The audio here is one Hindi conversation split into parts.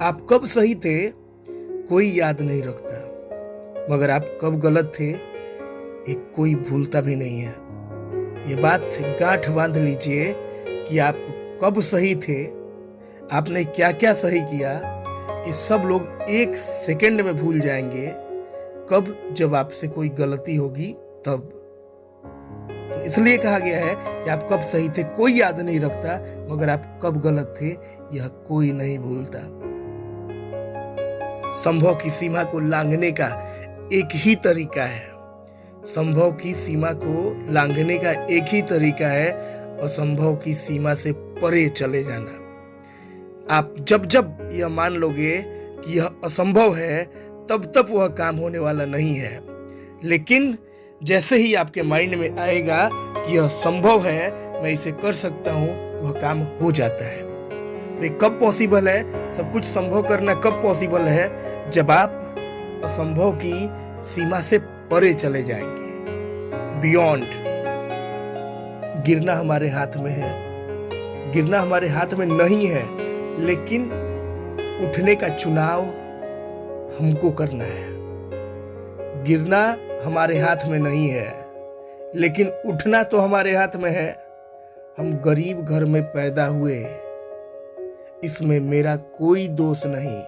आप कब सही थे कोई याद नहीं रखता, मगर आप कब गलत थे एक कोई भूलता भी नहीं है। ये बात गांठ बांध लीजिए कि आप कब सही थे, आपने क्या क्या सही किया, ये सब लोग एक सेकंड में भूल जाएंगे। कब? जब आपसे कोई गलती होगी तब। तो इसलिए कहा गया है कि आप कब सही थे कोई याद नहीं रखता, मगर आप कब गलत थे यह कोई नहीं भूलता। संभव की सीमा को लांघने का एक ही तरीका है, संभव की सीमा को लांघने का एक ही तरीका है, असंभव की सीमा से परे चले जाना। आप जब जब यह मान लोगे कि यह असंभव है, तब तब वह काम होने वाला नहीं है। लेकिन जैसे ही आपके माइंड में आएगा कि यह संभव है, मैं इसे कर सकता हूं, वह काम हो जाता है। तो ये कब पॉसिबल है? सब कुछ संभव करना कब पॉसिबल है? जब आप असंभव की सीमा से परे चले जाएंगे, बियॉन्ड। गिरना हमारे हाथ में है, गिरना हमारे हाथ में नहीं है, लेकिन उठने का चुनाव हमको करना है। गिरना हमारे हाथ में नहीं है, लेकिन उठना तो हमारे हाथ में है। हम गरीब घर में पैदा हुए, इसमें मेरा कोई दोष नहीं।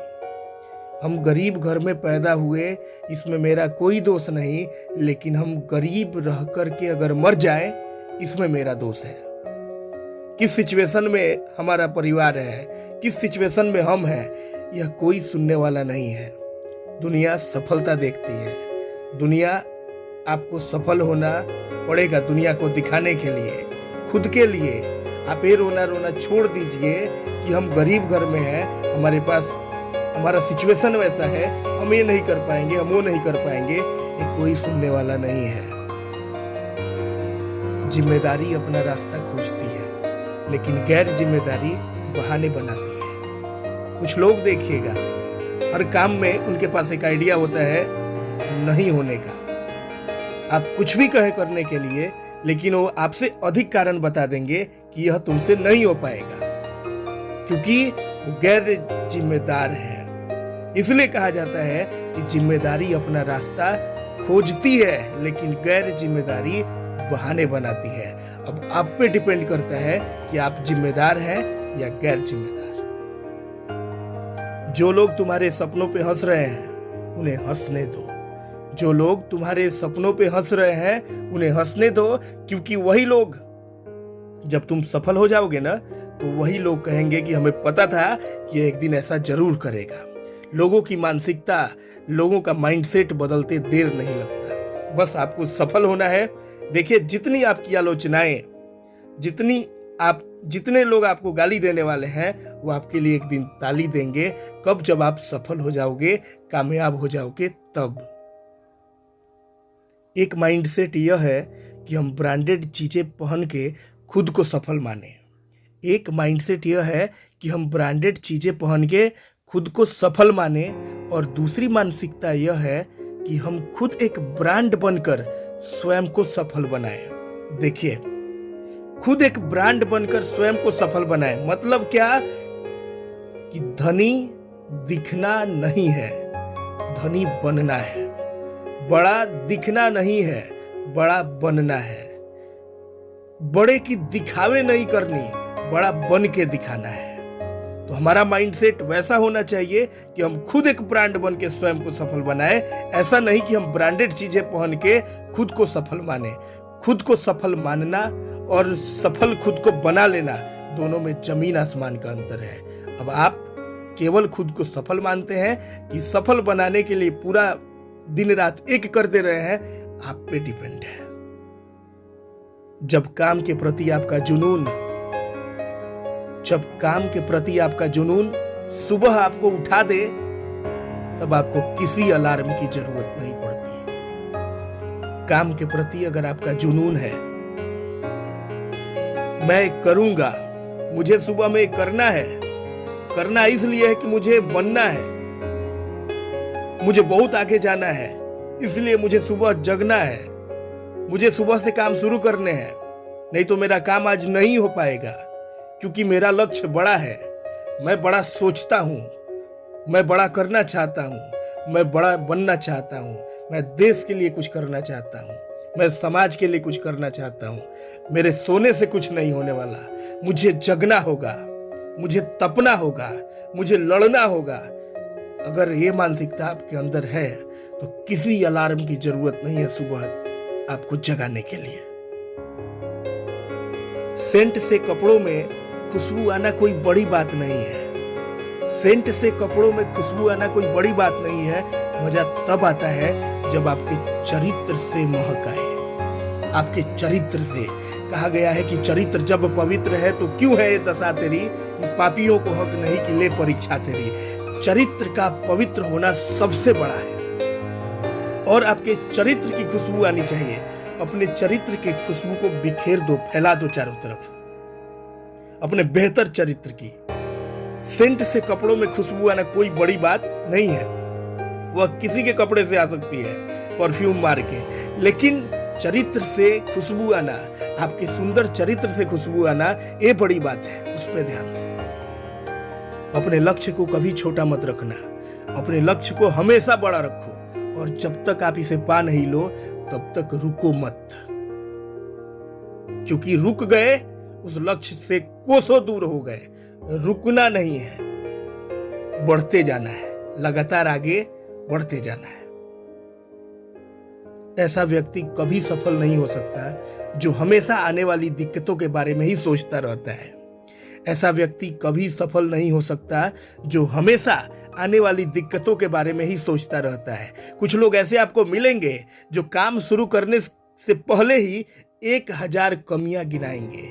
हम गरीब घर में पैदा हुए, इसमें मेरा कोई दोष नहीं, लेकिन हम गरीब रह कर के अगर मर जाए, इसमें मेरा दोष है। किस सिचुएशन में हमारा परिवार है, किस सिचुएशन में हम हैं, यह कोई सुनने वाला नहीं है। दुनिया सफलता देखती है, दुनिया आपको सफल होना पड़ेगा दुनिया को दिखाने के लिए, खुद के लिए। आप ये रोना रोना छोड़ दीजिए कि हम गरीब घर में हैं, हमारे पास हमारा सिचुएशन वैसा है, हम ये नहीं कर पाएंगे, हम वो नहीं कर पाएंगे, ये कोई सुनने वाला नहीं है। जिम्मेदारी अपना रास्ता खोजती है, लेकिन गैर जिम्मेदारी बहाने बनाती है। कुछ लोग देखिएगा, हर काम में उनके पास एक आइडिया होता है नहीं होने का। आप कुछ भी कहे करने के लिए, लेकिन वो आपसे अधिक कारण बता देंगे कि यह तुमसे नहीं हो पाएगा, क्योंकि वो गैर जिम्मेदार है। इसलिए कहा जाता है कि जिम्मेदारी अपना रास्ता खोजती है, लेकिन गैर जिम्मेदारी बहाने बनाती है। अब आप पे डिपेंड करता है कि आप जिम्मेदार हैं या गैर जिम्मेदार। जो लोग तुम्हारे सपनों पे हंस रहे हैं, उन्हें हंसने दो। जो लोग तुम्हारे सपनों पे हंस रहे हैं, उन्हें हंसने दो, क्योंकि वही लोग जब तुम सफल हो जाओगे ना, तो वही लोग कहेंगे कि हमें पता था कि एक दिन ऐसा जरूर करेगा। लोगों की मानसिकता, लोगों का माइंडसेट बदलते देर नहीं लगता। बस आपको सफल होना है। देखिए, जितनी आपकी आलोचनाएं, जितने लोग आपको गाली देने वाले हैं, वो आपके लिए एक दिन ताली देंगे। कब? जब आप सफल हो जाओगे, कामयाब हो जाओगे, तब। एक माइंडसेट यह है कि हम ब्रांडेड चीजें पहन के खुद को सफल माने। एक माइंडसेट यह है कि हम ब्रांडेड चीजें पहन के खुद को सफल माने, और दूसरी मानसिकता यह है कि हम खुद एक ब्रांड बनकर स्वयं को सफल बनाएं। देखिए, खुद एक ब्रांड बनकर स्वयं को सफल बनाएं, मतलब क्या? कि धनी दिखना नहीं है, धनी बनना है। बड़ा दिखना नहीं है, बड़ा बनना है। बड़े की दिखावे नहीं करनी, बड़ा बन के दिखाना है। तो हमारा माइंडसेट वैसा होना चाहिए कि हम खुद एक ब्रांड बन के स्वयं को सफल बनाएं। ऐसा नहीं कि हम ब्रांडेड चीजें पहन के खुद को सफल माने। खुद को सफल मानना और सफल खुद को बना लेना, दोनों में जमीन आसमान का अंतर है। अब आप केवल खुद को सफल मानते हैं कि सफल बनाने के लिए पूरा दिन रात एक कर दे रहे हैं, आप पे डिपेंड है। जब काम के प्रति आपका जुनून सुबह आपको उठा दे, तब आपको किसी अलार्म की जरूरत नहीं पड़ती। काम के प्रति अगर आपका जुनून है, मैं करूंगा, मुझे सुबह में करना है, करना इसलिए है कि मुझे बनना है, मुझे बहुत आगे जाना है, इसलिए मुझे सुबह जगना है, मुझे सुबह से काम शुरू करने हैं, नहीं तो मेरा काम आज नहीं हो पाएगा, क्योंकि मेरा लक्ष्य बड़ा है, मैं बड़ा सोचता हूं, मैं बड़ा करना चाहता हूँ, मैं बड़ा बनना चाहता हूँ, मैं देश के लिए कुछ करना चाहता हूँ, मैं समाज के लिए कुछ करना चाहता हूँ, मेरे सोने से कुछ नहीं होने वाला, मुझे जगना होगा, मुझे तपना होगा, मुझे लड़ना होगा। अगर ये मानसिकता आपके अंदर है तो किसी अलार्म की जरूरत नहीं है सुबह आपको जगाने के लिए। सेंट से कपड़ों में खुशबू आना कोई बड़ी बात नहीं है। सेंट से कपड़ों में खुशबू आना कोई बड़ी बात नहीं है। मजा तब आता है जब आपके चरित्र से महक आए। आपके चरित्र से कहा गया है कि चरित्र जब पवित्र है तो क्यों है ये दशा तेरी, पापियों को हक नहीं कि ले परीक्षा तेरी। चरित्र का पवित्र होना सबसे बड़ा है और आपके चरित्र की खुशबू आनी चाहिए। अपने चरित्र के खुशबू को बिखेर दो, फैला दो चारों तरफ, अपने बेहतर चरित्र की। सेंट से कपड़ों में खुशबू आना कोई बड़ी बात नहीं है, वह किसी के कपड़े से आ सकती है परफ्यूम मार के, लेकिन चरित्र से खुशबू आना, आपके सुंदर चरित्र से खुशबू आना, ये बड़ी बात है। उस पर ध्यान दो। अपने लक्ष्य को कभी छोटा मत रखना, अपने लक्ष्य को हमेशा बड़ा रखो और जब तक आप इसे पा नहीं लो तब तक रुको मत, क्योंकि रुक गए उस लक्ष्य से कोसों दूर हो गए। रुकना नहीं है, बढ़ते जाना है, लगातार आगे बढ़ते जाना है। ऐसा व्यक्ति कभी सफल नहीं हो सकता जो हमेशा आने वाली दिक्कतों के बारे में ही सोचता रहता है। ऐसा व्यक्ति कभी सफल नहीं हो सकता जो हमेशा आने वाली दिक्कतों के बारे में ही सोचता रहता है। कुछ लोग ऐसे आपको मिलेंगे जो काम शुरू करने से पहले ही 1000 कमियां गिनाएंगे,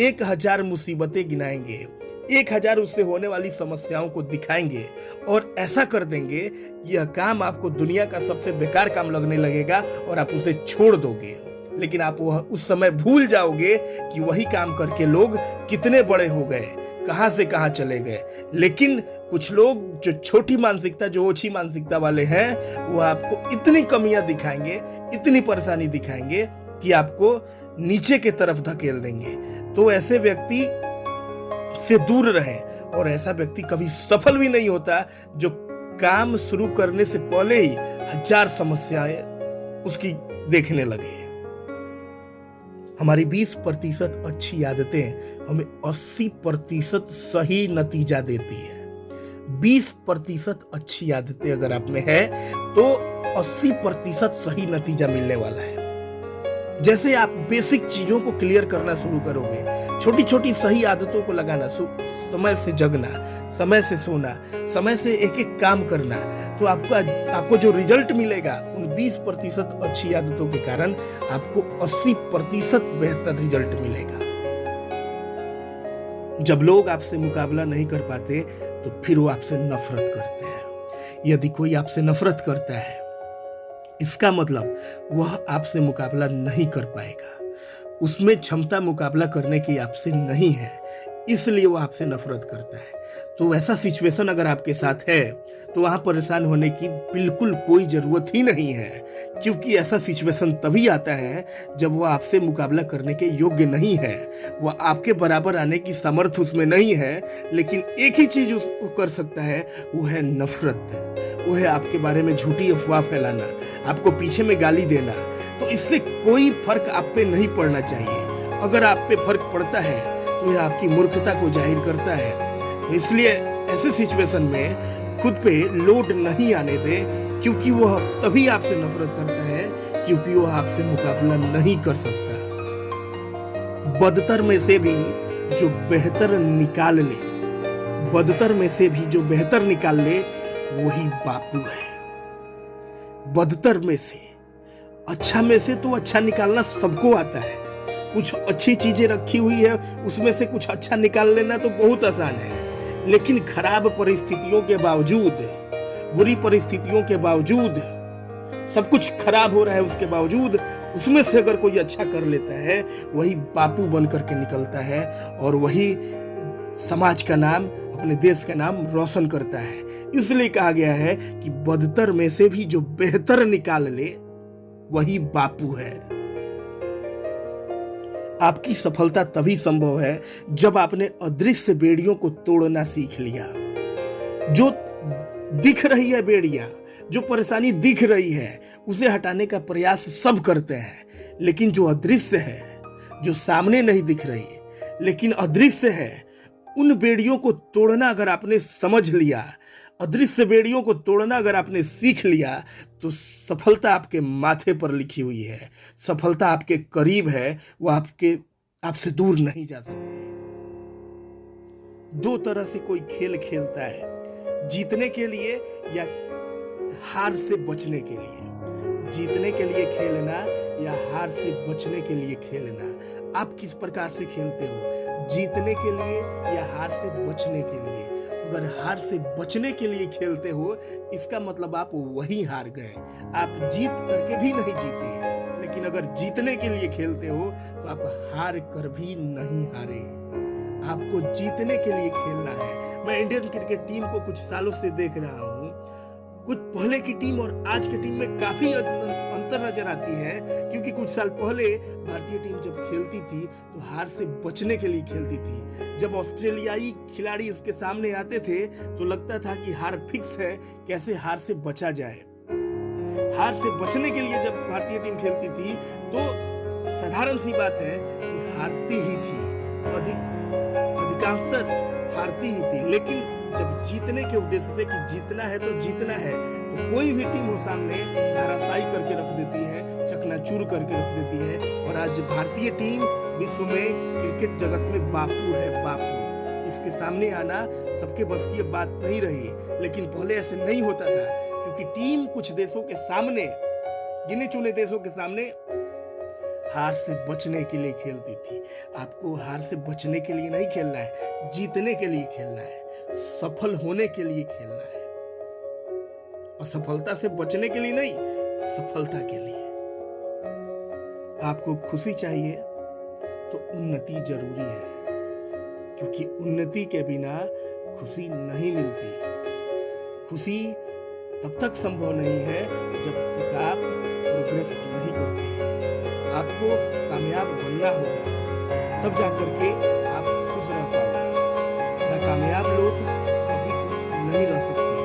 1000 मुसीबतें गिनाएंगे, 1000 उससे होने वाली समस्याओं को दिखाएंगे और ऐसा कर देंगे यह काम आपको दुनिया का सबसे बेकार काम लगने लगेगा और आप उसे छोड़ दोगे। लेकिन आप वह उस समय भूल जाओगे कि वही काम करके लोग कितने बड़े हो गए, कहां से कहां चले गए। लेकिन कुछ लोग जो छोटी मानसिकता, जो ओछी मानसिकता वाले हैं, वो आपको इतनी कमियां दिखाएंगे, इतनी परेशानी दिखाएंगे कि आपको नीचे की तरफ धकेल देंगे। तो ऐसे व्यक्ति से दूर रहें। और ऐसा व्यक्ति कभी सफल भी नहीं होता जो काम शुरू करने से पहले ही 1000 समस्याएं उसकी देखने लगे। हमारी 20% अच्छी आदतें हमें 80% सही नतीजा देती है। 20% अच्छी आदतें अगर आप में है तो 80% सही नतीजा मिलने वाला है। जैसे आप बेसिक चीजों को क्लियर करना शुरू करोगे, छोटी छोटी सही आदतों को लगाना, समय से जगना, समय से सोना, समय से एक एक काम करना, तो आपको जो रिजल्ट मिलेगा उन 20% अच्छी आदतों के कारण आपको 80% बेहतर रिजल्ट मिलेगा। जब लोग आपसे मुकाबला नहीं कर पाते तो फिर वो आपसे नफरत करते हैं। यदि कोई आपसे नफरत करता है इसका मतलब वह आपसे मुकाबला नहीं कर पाएगा, उसमें क्षमता मुकाबला करने की आपसे नहीं है, इसलिए वह आपसे नफरत करता है। तो ऐसा सिचुएशन अगर आपके साथ है तो वहां परेशान होने की बिल्कुल कोई जरूरत ही नहीं है, क्योंकि ऐसा सिचुएशन तभी आता है जब वह आपसे मुकाबला करने के योग्य नहीं है, वह आपके बराबर आने की सामर्थ्य उसमें नहीं है। लेकिन एक ही चीज उसको कर सकता है, वो है नफरत, वो है आपके बारे में झूठी अफवाह फैलाना, आपको पीछे में गाली देना। तो इससे कोई फर्क आप पे नहीं पड़ना चाहिए। अगर आप पे फर्क पड़ता है तो यह आपकी मूर्खता को जाहिर करता है। तो इसलिए ऐसे सिचुएशन में खुद पे लोड नहीं आने दे, क्योंकि वह तभी आपसे नफरत करता है क्योंकि वह आपसे मुकाबला नहीं कर सकता। बदतर में से भी जो बेहतर निकाल ले, बदतर में से भी जो बेहतर निकाल ले वही बापू है। बदतर में से, अच्छा में से तो अच्छा निकालना सबको आता है। कुछ अच्छी चीजें रखी हुई है उसमें से कुछ अच्छा निकाल लेना तो बहुत आसान है, लेकिन खराब परिस्थितियों के बावजूद, बुरी परिस्थितियों के बावजूद, सब कुछ खराब हो रहा है उसके बावजूद उसमें से अगर कोई अच्छा कर लेता है वही बापू बन करके निकलता है और वही समाज का नाम, अपने देश का नाम रोशन करता है। इसलिए कहा गया है कि बदतर में से भी जो बेहतर निकाल ले वही बापू है। आपकी सफलता तभी संभव है जब आपने अदृश्य बेड़ियों को तोड़ना सीख लिया, जो दिख रही है बेड़ियां, जो परेशानी दिख रही है, उसे हटाने का प्रयास सब करते हैं, लेकिन जो अदृश्य है, जो सामने नहीं दिख रही लेकिन अदृश्य है, उन बेड़ियों को तोड़ना अगर आपने समझ लिया, अदृश्य बेड़ियों को तोड़ना अगर आपने सीख लिया, तो सफलता आपके माथे पर लिखी हुई है, सफलता आपके करीब है, वो आपसे दूर नहीं जा सकती। दो तरह से कोई खेल खेलता है, जीतने के लिए या हार से बचने के लिए। जीतने के लिए खेलना या हार से बचने के लिए खेलना। आप किस प्रकार से खेलते हो, जीतने के लिए या हार से बचने के लिए? अगर हार से बचने के लिए खेलते हो, इसका मतलब आप वहीं हार गए, आप जीत करके भी नहीं जीते। लेकिन अगर जीतने के लिए खेलते हो तो आप हार कर भी नहीं हारे। आपको जीतने के लिए खेलना है। मैं इंडियन क्रिकेट टीम को कुछ सालों से देख रहा हूं, कुछ पहले की टीम और आज की टीम में काफी अंतर नजर आती है, क्योंकि कुछ साल पहले भारतीय टीम जब खेलती थी तो हार से बचने के लिए खेलती थी। जब ऑस्ट्रेलियाई खिलाड़ी इसके सामने आते थे तो लगता था कि हार फिक्स है, कैसे हार से बचा जाए। हार से बचने के लिए जब भारतीय टीम खेलती थी तो साधारण सी बात है कि हारती ही थी, अधिकांशतर हारती ही थी। लेकिन जब जीतने के उद्देश्य से कि जीतना है तो जीतना है, तो कोई भी टीम हो सामने धराशायी करके रख देती है, चकनाचूर करके रख देती है। और आज भारतीय टीम विश्व में क्रिकेट जगत में बापू है, बापू। इसके सामने आना सबके बस की बात नहीं रही, लेकिन पहले ऐसे नहीं होता था, क्योंकि टीम कुछ देशों के सामने, गिने चुने देशों के सामने हार से बचने के लिए खेलती थी। आपको हार से बचने के लिए नहीं खेलना है, जीतने के लिए खेलना है, सफल होने के लिए खेलना है। असफलता से बचने के लिए नहीं, सफलता के लिए। आपको खुशी चाहिए तो उन्नति जरूरी है, क्योंकि उन्नति के बिना खुशी नहीं मिलती। खुशी तब तक संभव नहीं है जब तक आप प्रोग्रेस नहीं करते। आपको कामयाब बनना होगा, तब जाकर के आप खुश रह पाओगे। नाकामयाब लोग कभी खुश नहीं रह सकते।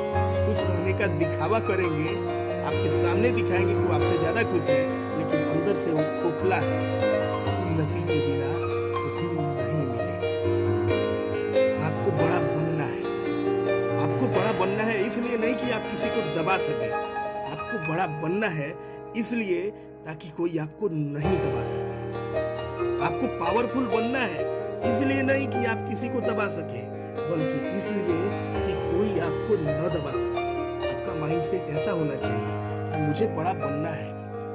खुश रहने का दिखावा करेंगे, आपके सामने दिखाएंगे कि वो आपसे ज्यादा खुश है, लेकिन अंदर से वो खोखला है। उन्नति के बिना खुशी नहीं मिलेगी। आपको बड़ा बनना है। आपको बड़ा बनना है इसलिए नहीं कि आप किसी को दबा सके, आपको बड़ा बनना है इसलिए ताकि कोई आपको नहीं दबा सके। आपको पावरफुल बनना है इसलिए नहीं कि आप किसी को दबा सके, बल्कि इसलिए कि कोई आपको न दबा सके। आपका माइंडसेट ऐसा होना चाहिए कि मुझे बड़ा बनना है,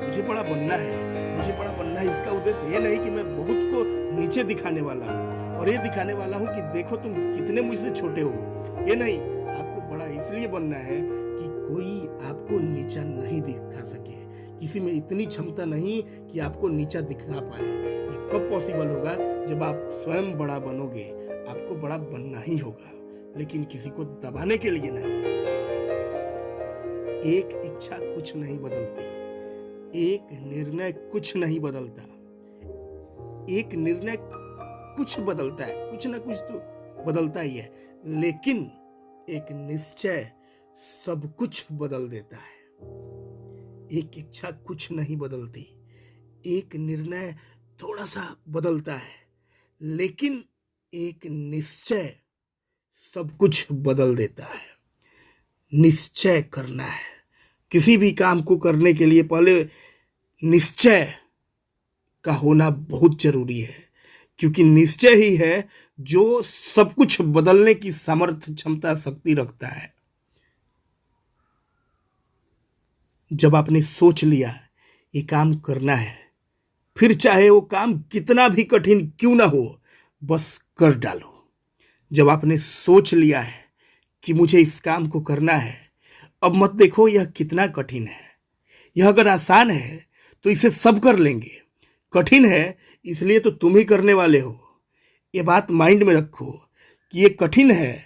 मुझे बड़ा बनना है, मुझे बड़ा बनना है। इसका उद्देश्य ये नहीं कि मैं बहुत को नीचे दिखाने वाला हूँ और ये दिखाने वाला हूँ कि देखो तुम कितने मुझसे छोटे हो। ये नहीं, आपको बड़ा इसलिए बनना है कि कोई आपको नीचा नहीं दिखा सके। किसी में इतनी क्षमता नहीं कि आपको नीचा दिखा पाए। ये कब पॉसिबल होगा? जब आप स्वयं बड़ा बनोगे। आपको बड़ा बनना ही होगा, लेकिन किसी को दबाने के लिए नहीं। एक इच्छा कुछ नहीं बदलती, एक निर्णय कुछ नहीं बदलता। एक निर्णय कुछ बदलता है, कुछ ना कुछ तो बदलता ही है, लेकिन एक निश्चय सब कुछ बदल देता है। एक इच्छा कुछ नहीं बदलती, एक निर्णय थोड़ा सा बदलता है, लेकिन एक निश्चय सब कुछ बदल देता है। निश्चय करना है। किसी भी काम को करने के लिए पहले निश्चय का होना बहुत जरूरी है, क्योंकि निश्चय ही है जो सब कुछ बदलने की सामर्थ्य, क्षमता, शक्ति रखता है। जब आपने सोच लिया ये काम करना है, फिर चाहे वो काम कितना भी कठिन क्यों ना हो, बस कर डालो। जब आपने सोच लिया है कि मुझे इस काम को करना है, अब मत देखो यह कितना कठिन है। यह अगर आसान है तो इसे सब कर लेंगे, कठिन है इसलिए तो तुम ही करने वाले हो। ये बात माइंड में रखो कि ये कठिन है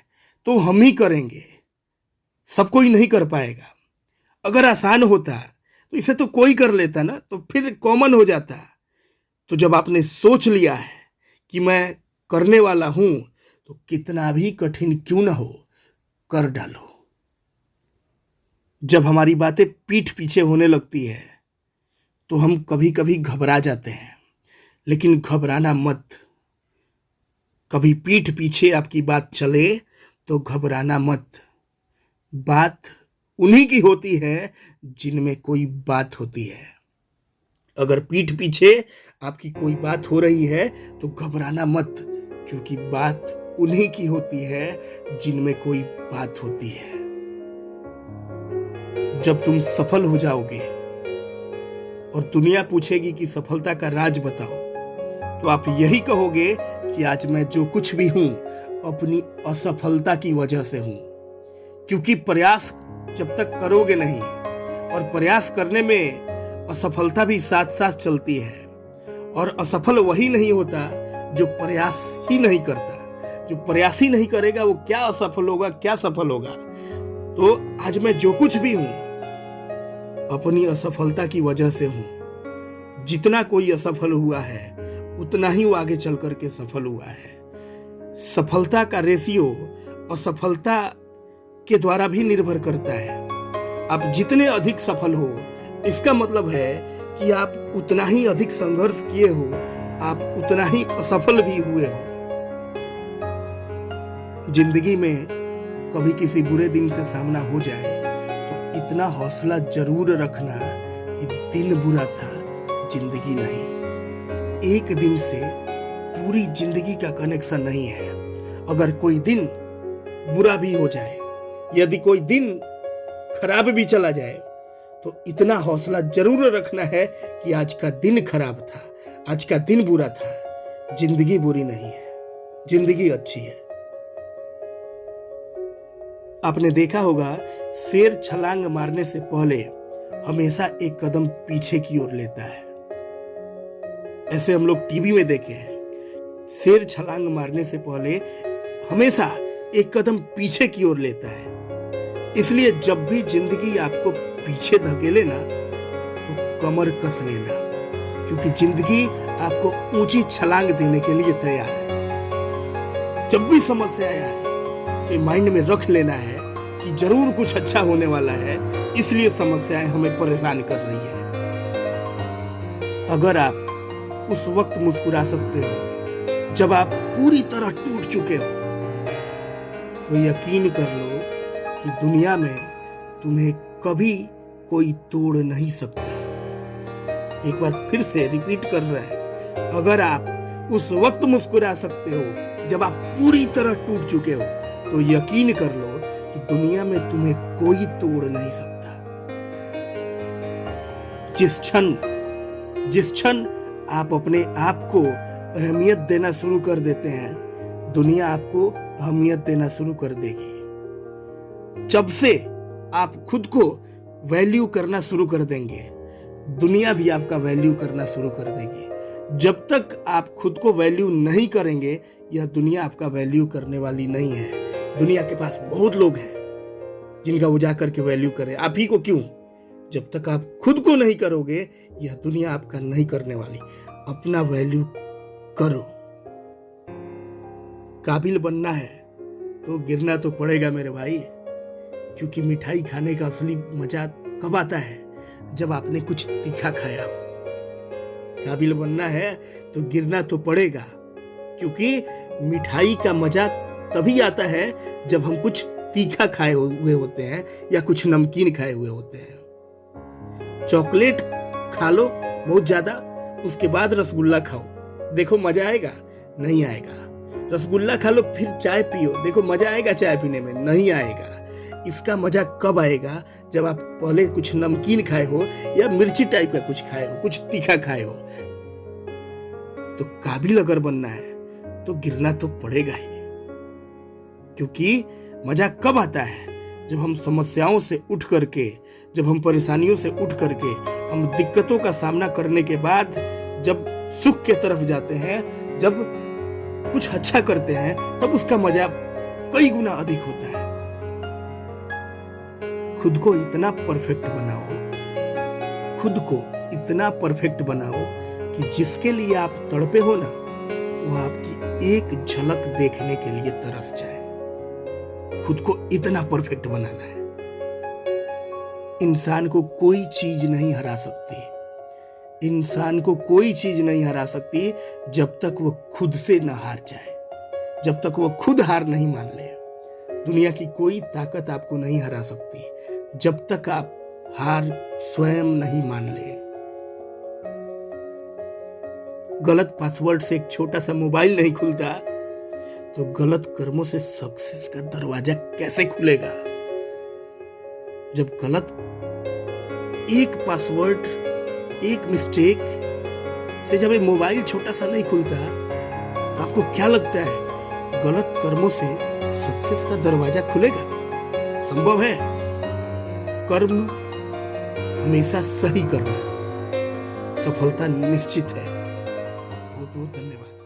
तो हम ही करेंगे, सब कोई नहीं कर पाएगा। अगर आसान होता तो इसे तो कोई कर लेता ना, तो फिर कॉमन हो जाता। तो जब आपने सोच लिया है कि मैं करने वाला हूं, तो कितना भी कठिन क्यों ना हो कर डालो। जब हमारी बातें पीठ पीछे होने लगती है तो हम कभी कभी घबरा जाते हैं, लेकिन घबराना मत। कभी पीठ पीछे आपकी बात चले तो घबराना मत। बात उन्हीं की होती है जिनमें कोई बात होती है। अगर पीठ पीछे आपकी कोई बात हो रही है तो घबराना मत, क्योंकि बात उन्हीं की होती है जिनमें कोई बात होती है। जब तुम सफल हो जाओगे और दुनिया पूछेगी कि सफलता का राज बताओ, तो आप यही कहोगे कि आज मैं जो कुछ भी हूं अपनी असफलता की वजह से हूं। क्योंकि प्रयास जब तक करोगे नहीं, और प्रयास करने में असफलता भी साथ साथ चलती है, और असफल वही नहीं होता जो प्रयास ही नहीं करता। जो प्रयास ही नहीं करेगा वो क्या असफल होगा, क्या सफल होगा। तो आज मैं जो कुछ भी हूं अपनी असफलता की वजह से हूं। जितना कोई असफल हुआ है उतना ही वो आगे चल करके सफल हुआ है। सफलता का रेशियो असफलता के द्वारा भी निर्भर करता है। आप जितने अधिक सफल हो, इसका मतलब है कि आप उतना ही अधिक संघर्ष किए हो, आप उतना ही असफल भी हुए हो। जिंदगी में कभी किसी बुरे दिन से सामना हो जाए तो इतना हौसला जरूर रखना कि दिन बुरा था, जिंदगी नहीं। एक दिन से पूरी जिंदगी का कनेक्शन नहीं है। अगर कोई दिन बुरा भी हो जाए, यदि कोई दिन खराब भी चला जाए, तो इतना हौसला जरूर रखना है कि आज का दिन खराब था, आज का दिन बुरा था, जिंदगी बुरी नहीं है, जिंदगी अच्छी है। आपने देखा होगा, शेर छलांग मारने से पहले हमेशा एक कदम पीछे की ओर लेता है। ऐसे हम लोग टीवी में देखे हैं, शेर छलांग मारने से पहले हमेशा एक कदम पीछे की ओर लेता है। इसलिए जब भी जिंदगी आपको पीछे धकेले ना, तो कमर कस लेना, क्योंकि जिंदगी आपको ऊंची छलांग देने के लिए तैयार है। जब भी समस्या आए तो माइंड में रख लेना है कि जरूर कुछ अच्छा होने वाला है, इसलिए समस्याएं हमें परेशान कर रही है। अगर आप उस वक्त मुस्कुरा सकते हो जब आप पूरी तरह टूट चुके हो, तो यकीन कर लो कि दुनिया में तुम्हें कभी कोई तोड़ नहीं सकता। एक बार फिर से रिपीट कर रहे हैं, अगर आप उस वक्त मुस्कुरा सकते हो जब आप पूरी तरह टूट चुके हो, तो यकीन कर लो कि दुनिया में तुम्हें कोई तोड़ नहीं सकता। जिस क्षण आप अपने आप को अहमियत देना शुरू कर देते हैं, दुनिया आपको अहमियत देना शुरू कर देगी। जब से आप खुद को वैल्यू करना शुरू कर देंगे, दुनिया भी आपका वैल्यू करना शुरू कर देगी। जब तक आप खुद को वैल्यू नहीं करेंगे, यह दुनिया आपका वैल्यू करने वाली नहीं है। दुनिया के पास बहुत लोग हैं जिनका वो जाकर के वैल्यू करे, आप ही को क्यों? जब तक आप खुद को नहीं करोगे, यह दुनिया आपका नहीं करने वाली। अपना वैल्यू करो। काबिल बनना है तो गिरना तो पड़ेगा मेरे भाई, क्योंकि मिठाई खाने का असली मजा कब आता है? जब आपने कुछ तीखा खाया हो। काबिल बनना है तो गिरना तो पड़ेगा, क्योंकि मिठाई का मजा तभी आता है जब हम कुछ तीखा खाए हुए होते हैं या कुछ नमकीन खाए हुए होते हैं। चॉकलेट खा लो बहुत ज्यादा, उसके बाद रसगुल्ला खाओ, देखो मजा आएगा? नहीं आएगा। रसगुल्ला खा लो फिर चाय पियो, देखो मजा आएगा चाय पीने में? नहीं आएगा। इसका मजा कब आएगा? जब आप पहले कुछ नमकीन खाए हो या मिर्ची टाइप का कुछ खाए हो, कुछ तीखा खाए हो। तो काबिल अगर बनना है तो गिरना तो पड़ेगा ही, क्योंकि मजा कब आता है? जब हम समस्याओं से उठ करके, जब हम परेशानियों से उठ करके, हम दिक्कतों का सामना करने के बाद जब सुख के तरफ जाते हैं, जब कुछ अच्छा करते हैं, तब उसका मजा कई गुना अधिक होता है। खुद को इतना परफेक्ट बनाओ, खुद को इतना परफेक्ट बनाओ कि जिसके लिए आप तड़पे हो ना, वो आपकी एक झलक देखने के लिए तरस जाए। खुद को इतना परफेक्ट बनाना है। इंसान को कोई चीज नहीं हरा सकती, इंसान को कोई चीज नहीं हरा सकती जब तक वो खुद से ना हार जाए, जब तक वो खुद हार नहीं मान ले। दुनिया की कोई ताकत आपको नहीं हरा सकती जब तक आप हार स्वयं नहीं मान ले। गलत पासवर्ड से एक छोटा सा मोबाइल नहीं खुलता, तो गलत कर्मों से सक्सेस का दरवाजा कैसे खुलेगा? जब गलत एक पासवर्ड, एक मिस्टेक से जब एक मोबाइल छोटा सा नहीं खुलता, तो आपको क्या लगता है गलत कर्मों से सक्सेस का दरवाजा खुलेगा? संभव है? कर्म हमेशा सही करना, सफलता निश्चित है। बहुत बहुत धन्यवाद।